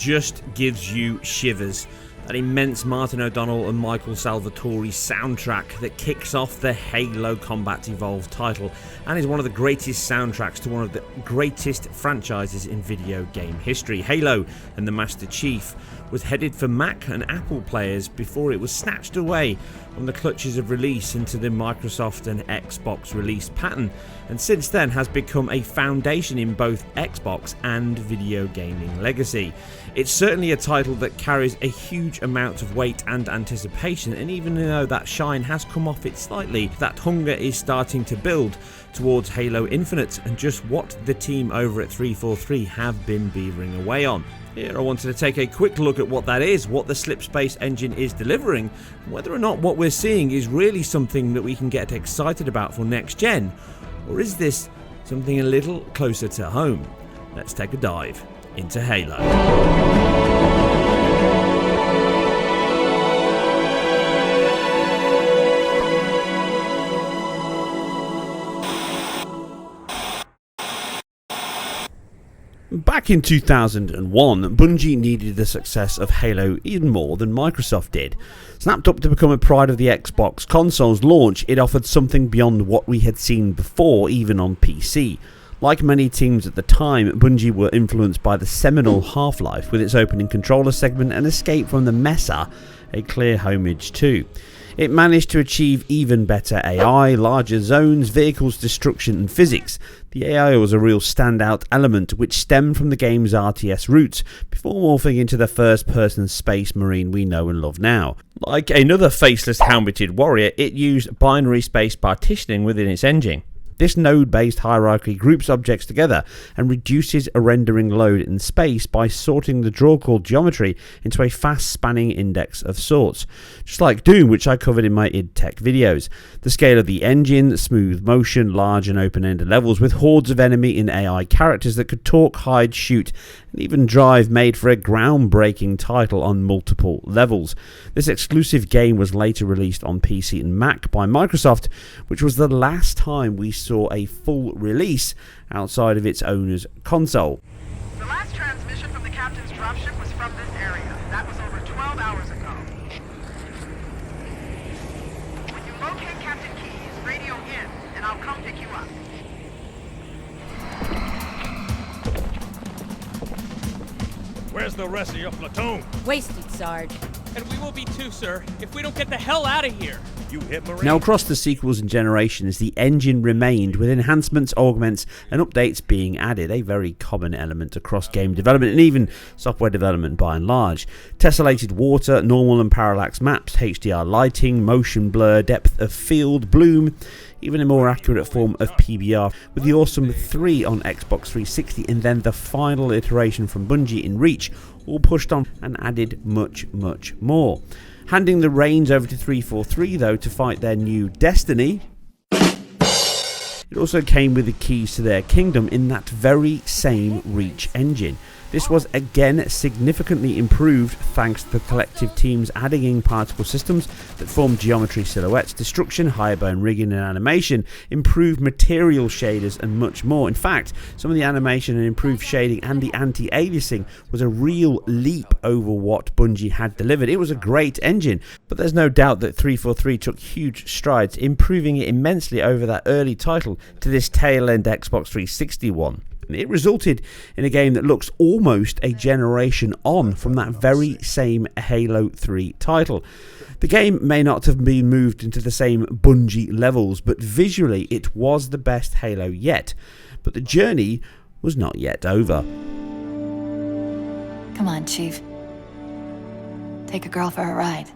just gives you shivers. That immense Martin O'Donnell and Michael Salvatore soundtrack that kicks off the Halo Combat Evolved title and is one of the greatest soundtracks to one of the greatest franchises in video game history. Halo and the Master Chief was headed for Mac and Apple players before it was snatched away from the clutches of release into the Microsoft and Xbox release pattern, and since then has become a foundation in both Xbox and video gaming legacy. It's certainly a title that carries a huge amount of weight and anticipation, and even though that shine has come off it slightly, that hunger is starting to build towards Halo Infinite and just what the team over at 343 have been beavering away on. Here I wanted to take a quick look at what that is, what the Slipspace engine is delivering, and whether or not what we're seeing is really something that we can get excited about for next gen, or is this something a little closer to home? Let's take a dive into Halo. Back in 2001, Bungie needed the success of Halo even more than Microsoft did. Snapped up to become a pride of the Xbox console's launch, it offered something beyond what we had seen before, even on PC. Like many teams at the time, Bungie were influenced by the seminal Half-Life with its opening controller segment and Escape from the Mesa, a clear homage too. It managed to achieve even better AI, larger zones, vehicles, destruction and physics. The AI was a real standout element which stemmed from the game's RTS roots before morphing into the first-person space marine we know and love now. Like another faceless helmeted warrior, it used binary space partitioning within its engine. This node-based hierarchy groups objects together and reduces a rendering load in space by sorting the draw-called geometry into a fast-spanning index of sorts. Just like Doom, which I covered in my id Tech videos. The scale of the engine, smooth motion, large and open-ended levels with hordes of enemy and AI characters that could talk, hide, shoot, and even drive made for a groundbreaking title on multiple levels. This exclusive game was later released on PC and Mac by Microsoft, which was the last time we saw a full release outside of its owner's console. The last transmission from the captain's dropship was from this area. That was over 12 hours ago. When you locate Captain Keyes, radio in, and I'll come pick you up. Where's the rest of your platoon? Wasted, Sarge. And we will be too, sir, if we don't get the hell out of here. You hit Marine? Now, across the sequels and generations, the engine remained, with enhancements, augments, and updates being added, a very common element across game development and even software development by and large. Tessellated water, normal and parallax maps, HDR lighting, motion blur, depth of field, bloom, even a more accurate form of PBR, with the awesome 3 on Xbox 360 and then the final iteration from Bungie in Reach, all pushed on and added much, much more. Handing the reins over to 343 though to fight their new destiny, it also came with the keys to their kingdom in that very same Reach engine. This was again significantly improved thanks to the collective teams adding in particle systems that formed geometry silhouettes, destruction, higher bone rigging and animation, improved material shaders and much more. In fact, some of the animation and improved shading and the anti-aliasing was a real leap over what Bungie had delivered. It was a great engine, but there's no doubt that 343 took huge strides, improving it immensely over that early title to this tail-end Xbox 360 one. It resulted in a game that looks almost a generation on from that very same Halo 3 title. The game may not have been moved into the same Bungie levels, but visually it was the best Halo yet. But the journey was not yet over. Come on, Chief. Take a girl for a ride.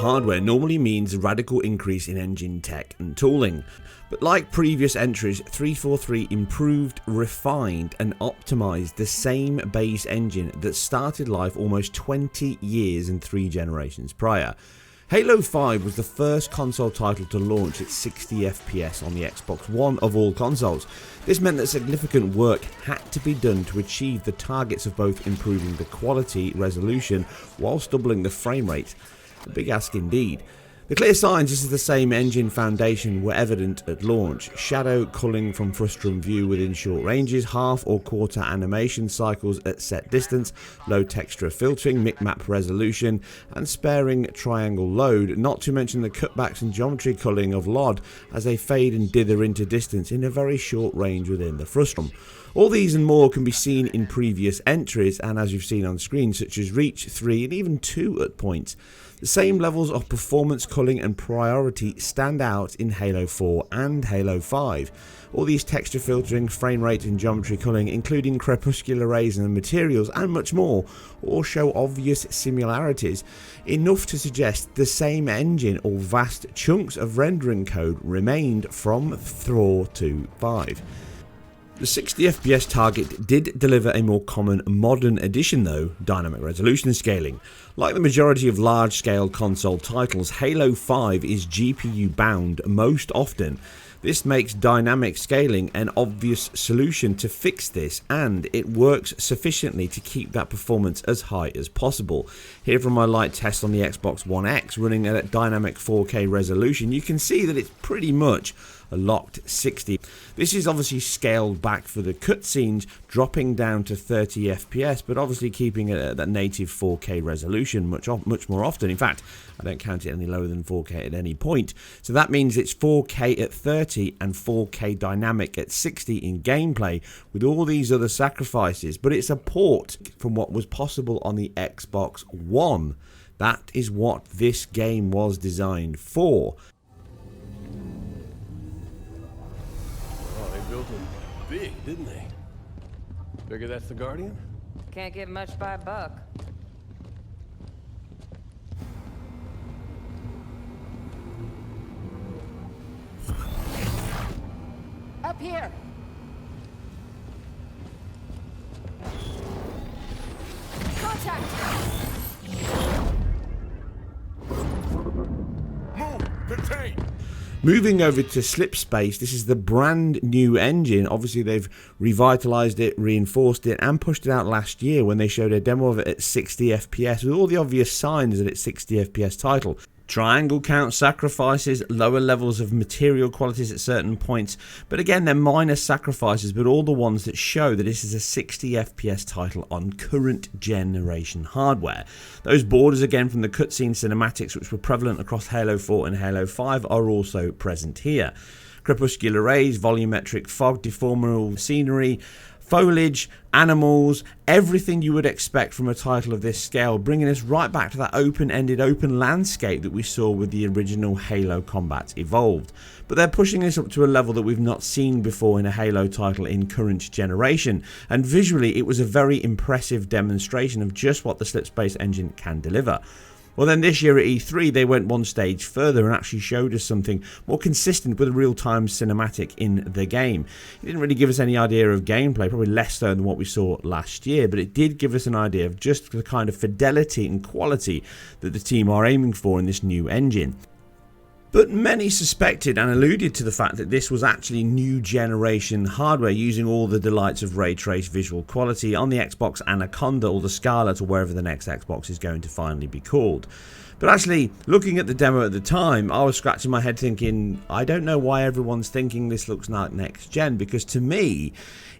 hardware normally means a radical increase in engine tech and tooling. But like previous entries, 343 improved, refined and optimized the same base engine that started life almost 20 years and 3 generations prior. Halo 5 was the first console title to launch at 60 FPS on the Xbox One of all consoles. This meant that significant work had to be done to achieve the targets of both improving the quality resolution whilst doubling the frame rate. A big ask indeed. The clear signs this is the same engine foundation were evident at launch. Shadow culling from frustum view within short ranges, half or quarter animation cycles at set distance, low texture filtering, micmap resolution, and sparing triangle load, not to mention the cutbacks and geometry culling of LOD as they fade and dither into distance in a very short range within the frustum. All these and more can be seen in previous entries and as you've seen on screen, such as Reach, 3 and even 2 at points. The same levels of performance culling and priority stand out in Halo 4 and Halo 5. All these texture filtering, frame rate and geometry culling, including crepuscular rays and materials and much more, all show obvious similarities, enough to suggest the same engine or vast chunks of rendering code remained from 4 to 5. The 60 FPS target did deliver a more common modern addition though, dynamic resolution scaling. Like the majority of large-scale console titles, Halo 5 is GPU bound most often. This makes dynamic scaling an obvious solution to fix this, and it works sufficiently to keep that performance as high as possible. Here from my light test on the Xbox One X running at a dynamic 4K resolution, you can see that it's pretty much a locked 60. This is obviously scaled back for the cutscenes, dropping down to 30 FPS, but obviously keeping it at that native 4K resolution much more often. In fact, I don't count it any lower than 4K at any point. So that means it's 4K at 30 and 4K dynamic at 60 in gameplay with all these other sacrifices, but it's a port from what was possible on the Xbox One. That is what this game was designed for. Built them big, didn't they? Figure that's the Guardian? Can't get much by a buck. Up here! Contact! Move! Contain! Moving over to Slipspace, this is the brand new engine. Obviously they've revitalized it, reinforced it and pushed it out last year when they showed a demo of it at 60 FPS with all the obvious signs that it's 60 FPS title. Triangle count sacrifices, lower levels of material qualities at certain points, but again they're minor sacrifices, but all the ones that show that this is a 60 FPS title on current generation hardware. Those borders again from the cutscene cinematics which were prevalent across Halo 4 and Halo 5 are also present here. Crepuscular rays, volumetric fog, deformable scenery, foliage, animals, everything you would expect from a title of this scale, bringing us right back to that open-ended open landscape that we saw with the original Halo Combat Evolved. But they're pushing this up to a level that we've not seen before in a Halo title in current generation, and visually it was a very impressive demonstration of just what the Slipspace engine can deliver. Well then this year at E3 they went one stage further and actually showed us something more consistent with a real-time cinematic in the game. It didn't really give us any idea of gameplay, probably less so than what we saw last year, but it did give us an idea of just the kind of fidelity and quality that the team are aiming for in this new engine. But many suspected and alluded to the fact that this was actually new generation hardware using all the delights of ray trace visual quality on the Xbox Anaconda or the Scarlet or wherever the next Xbox is going to finally be called. But actually, looking at the demo at the time, I was scratching my head thinking, I don't know why everyone's thinking this looks like next gen, because to me,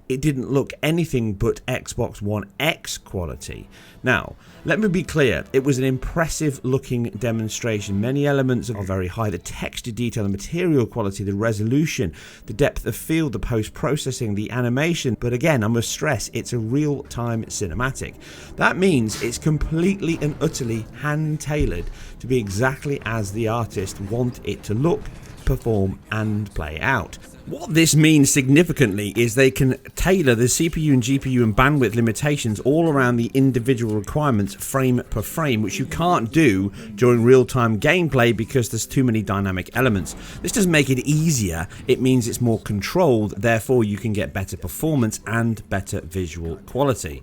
it didn't look anything but Xbox One X quality. Now, let me be clear, it was an impressive looking demonstration. Many elements are very high, the texture detail, the material quality, the resolution, the depth of field, the post-processing, the animation. But again, I must stress, it's a real-time cinematic. That means it's completely and utterly hand-tailored to be exactly as the artist want it to look, perform and play out. What this means significantly is they can tailor the CPU and GPU and bandwidth limitations all around the individual requirements frame per frame, which you can't do during real-time gameplay because there's too many dynamic elements. This doesn't make it easier, it means it's more controlled, therefore you can get better performance and better visual quality.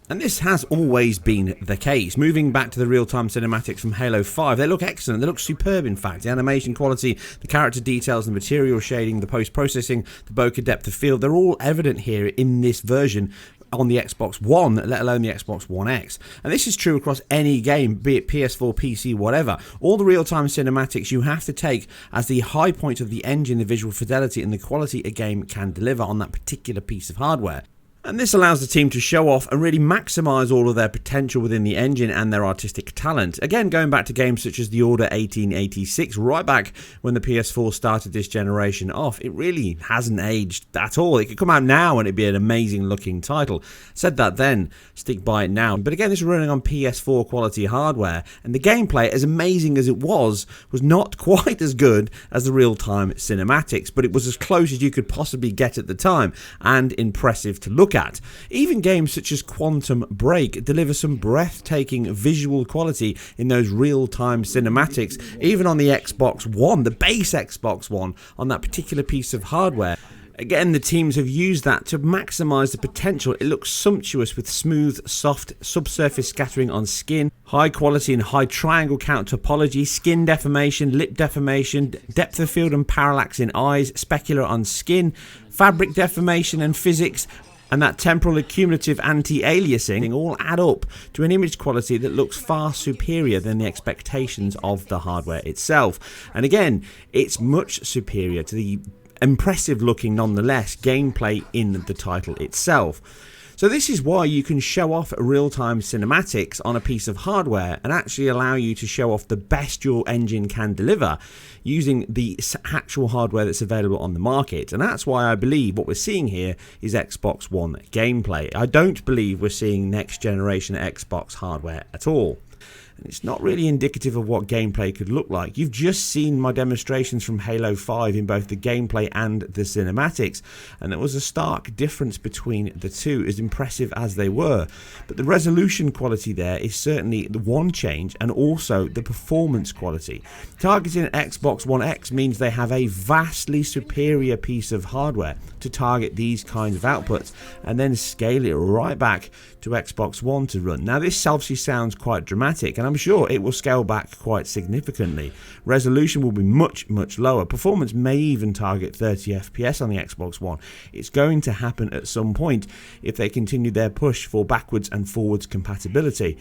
And this has always been the case. Moving back to the real-time cinematics from Halo 5, they look excellent, they look superb in fact. The animation quality, the character details, the material shading, the post-processing, the bokeh depth of field, they're all evident here in this version on the Xbox One, let alone the Xbox One X. And this is true across any game, be it PS4, PC, whatever. All the real-time cinematics you have to take as the high point of the engine, the visual fidelity and the quality a game can deliver on that particular piece of hardware. And this allows the team to show off and really maximise all of their potential within the engine and their artistic talent. Again, going back to games such as The Order 1886, right back when the PS4 started this generation off, it really hasn't aged at all. It could come out now and it'd be an amazing looking title. Said that then, stick by it now. But again, this is running on PS4 quality hardware, and the gameplay, as amazing as it was not quite as good as the real-time cinematics, but it was as close as you could possibly get at the time, and impressive to look at. Even games such as Quantum Break deliver some breathtaking visual quality in those real-time cinematics, even on the Xbox One, the base Xbox One, on that particular piece of hardware. Again, the teams have used that to maximise the potential. It looks sumptuous with smooth, soft subsurface scattering on skin, high quality and high triangle count topology, skin deformation, lip deformation, depth of field and parallax in eyes, specular on skin, fabric deformation and physics, and that temporal accumulative anti-aliasing all add up to an image quality that looks far superior than the expectations of the hardware itself. And again, it's much superior to the impressive looking, nonetheless, gameplay in the title itself. So this is why you can show off real-time cinematics on a piece of hardware and actually allow you to show off the best your engine can deliver using the actual hardware that's available on the market. And that's why I believe what we're seeing here is Xbox One gameplay. I don't believe we're seeing next generation Xbox hardware at all. And it's not really indicative of what gameplay could look like. You've just seen my demonstrations from Halo 5 in both the gameplay and the cinematics, and there was a stark difference between the two, as impressive as they were. But the resolution quality there is certainly the one change, and also the performance quality. Targeting Xbox One X means they have a vastly superior piece of hardware to target these kinds of outputs, and then scale it right back to Xbox One to run. Now this obviously sounds quite dramatic, and I'm sure it will scale back quite significantly. Resolution will be much lower. Performance may even target 30 FPS on the Xbox One. It's going to happen at some point if they continue their push for backwards and forwards compatibility.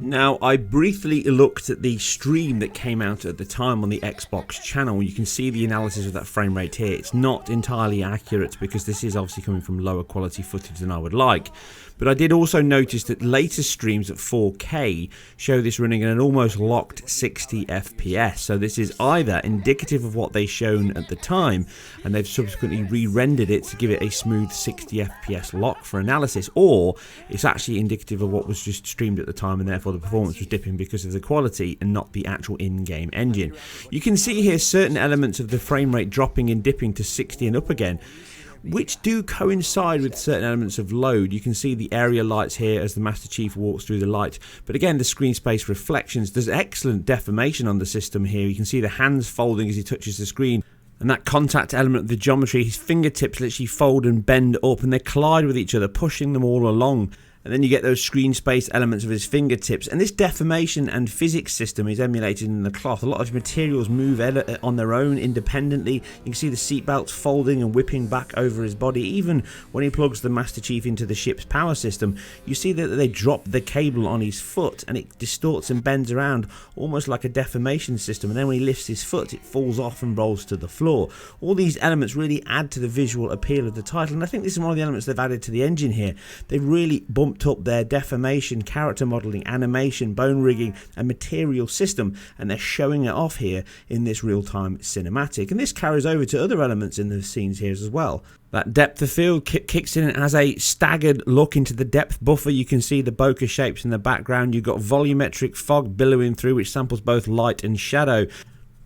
Now, I briefly looked at the stream that came out at the time on the Xbox channel. You can see the analysis of that frame rate here. It's not entirely accurate because this is obviously coming from lower quality footage than I would like. But I did also notice that later streams at 4K show this running at an almost locked 60 FPS. So this is either indicative of what they shown at the time, and they've subsequently re-rendered it to give it a smooth 60 FPS lock for analysis, or it's actually indicative of what was just streamed at the time, and therefore the performance was dipping because of the quality and not the actual in-game engine. You can see here certain elements of the frame rate dropping and dipping to 60 and up again, which do coincide with certain elements of load. You can see the area lights here as the Master Chief walks through the light, but again the screen space reflections. There's excellent deformation on the system here. You can see the hands folding as he touches the screen, and that contact element of the geometry, his fingertips literally fold and bend up and they collide with each other, pushing them all along. And then you get those screen space elements of his fingertips. And this deformation and physics system is emulated in the cloth. A lot of materials move on their own independently. You can see the seatbelts folding and whipping back over his body. Even when he plugs the Master Chief into the ship's power system, you see that they drop the cable on his foot and it distorts and bends around almost like a deformation system. And then when he lifts his foot, it falls off and rolls to the floor. All these elements really add to the visual appeal of the title. And I think this is one of the elements they've added to the engine here. They've really bumped up their deformation, character modeling, animation, bone rigging and material system, and they're showing it off here in this real-time cinematic. And this carries over to other elements in the scenes here as well. That depth of field kicks in and has a staggered look into the depth buffer. You can see the bokeh shapes in the background. You've got volumetric fog billowing through, which samples both light and shadow.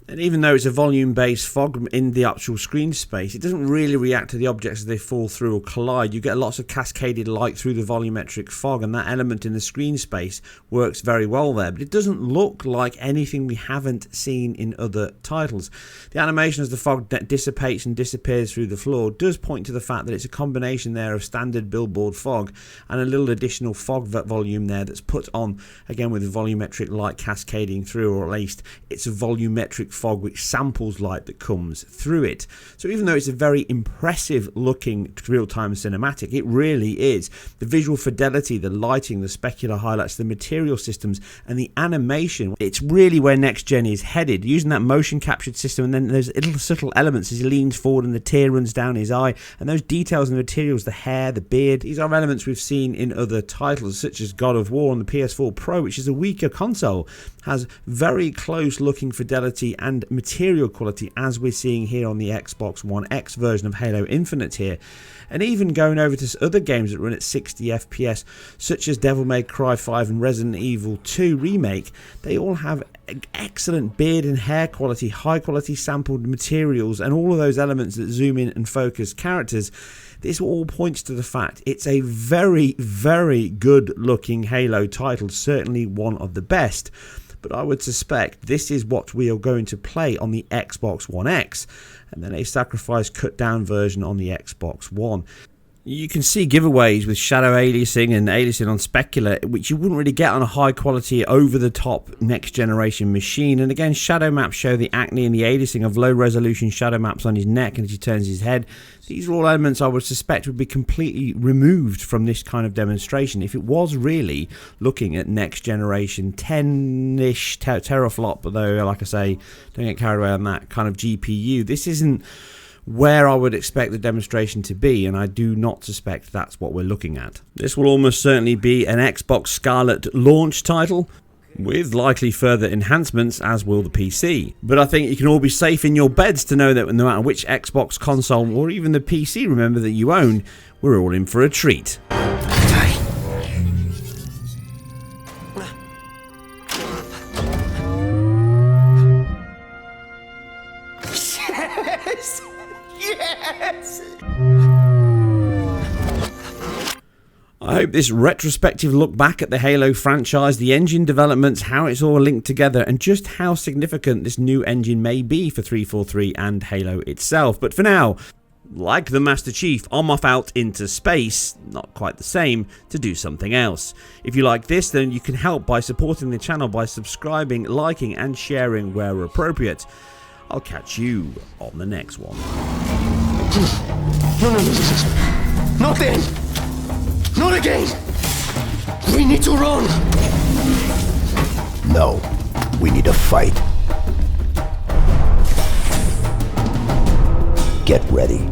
And even though it's a volume-based fog in the actual screen space, it doesn't really react to the objects as they fall through or collide. You get lots of cascaded light through the volumetric fog, and that element in the screen space works very well there. But it doesn't look like anything we haven't seen in other titles. The animation as the fog dissipates and disappears through the floor does point to the fact that it's a combination there of standard billboard fog and a little additional fog volume there that's put on, again, with the volumetric light cascading through, or at least it's a volumetric fog which samples light that comes through it. So even though it's a very impressive looking real-time cinematic, it really is. The visual fidelity, the lighting, the specular highlights, the material systems and the animation, it's really where next gen is headed, using that motion captured system. And then there's little subtle elements as he leans forward and the tear runs down his eye, and those details and the materials, the hair, the beard, these are elements we've seen in other titles such as God of War on the PS4 Pro, which is a weaker console, has very close looking fidelity and material quality as we're seeing here on the Xbox One X version of Halo Infinite here. And even going over to other games that run at 60 FPS such as Devil May Cry 5 and Resident Evil 2 Remake, they all have excellent beard and hair quality, high quality sampled materials, and all of those elements that zoom in and focus characters. This all points to the fact it's a very, very good looking Halo title, certainly one of the best. But I would suspect this is what we are going to play on the Xbox One X, and then a sacrifice cut down version on the Xbox One. You can see giveaways with shadow aliasing and aliasing on specular, which you wouldn't really get on a high quality over the top next generation machine. And again, shadow maps show the acne and the aliasing of low resolution shadow maps on his neck and as he turns his head. These are all elements I would suspect would be completely removed from this kind of demonstration if it was really looking at next generation 10-ish teraflop, although like I say, don't get carried away on that kind of GPU. This isn't where I would expect the demonstration to be, and I do not suspect that's what we're looking at. This will almost certainly be an Xbox Scarlet launch title, with likely further enhancements, as will the PC. But I think you can all be safe in your beds to know that no matter which Xbox console or even the PC, remember, that you own, we're all in for a treat. I hope this retrospective look back at the Halo franchise, the engine developments, how it's all linked together, and just how significant this new engine may be for 343 and Halo itself. But for now, like the Master Chief, I'm off out into space, not quite the same, to do something else. If you like this, then you can help by supporting the channel by subscribing, liking and sharing where appropriate. I'll catch you on the next one. Not then! Not again! We need to run! No, we need to fight. Get ready.